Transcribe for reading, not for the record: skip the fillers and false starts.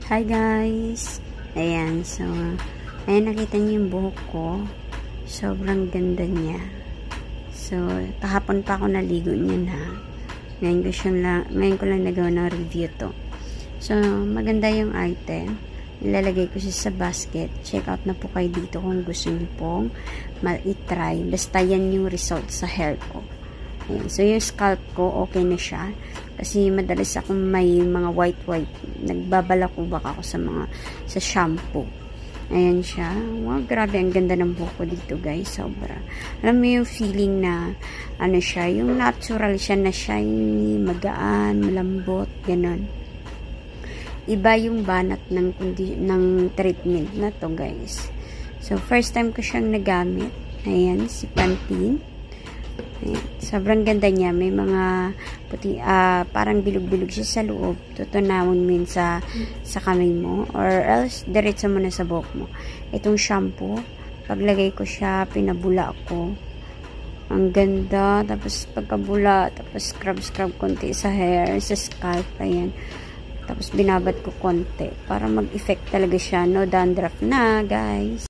Hi guys! Ayan, so, ayan, nakita niyo yung buhok ko. Sobrang ganda niya. So, kahapon pa ako naligo niyan ha. Ngayon ko lang nagawa ng review to. So, maganda yung item. Ilalagay ko siya sa basket. Check out na po kayo dito kung gusto niyo pong ma-try. Basta yan yung result sa hair ko. Ayan. So, yung scalp ko, okay na siya. Kasi madalas ako may mga white. Nagbabalakubak ako sa shampoo. Ayan siya. Wow, grabe. Ang ganda ng buhok ko dito, guys. Sobra. Alam mo yung feeling na, ano siya, yung natural siya na shiny, magaan, malambot, ganon. Iba yung banat ng treatment na to, guys. So, first time ko siyang nagamit. Ayan, si Pantene. Ayan. Sobrang ganda niya. May mga puti, parang bilog-bilog siya sa loob. Tutunawin mo yun sa kamay mo. Or else, diretso mo na sa buhok mo. Itong shampoo, paglagay ko siya, pinabula ko. Ang ganda. Tapos pagkabula, tapos scrub konti sa hair, sa scalp. Ayan. Tapos binabad ko konti. Para mag-effect talaga siya. No dandruff na, guys.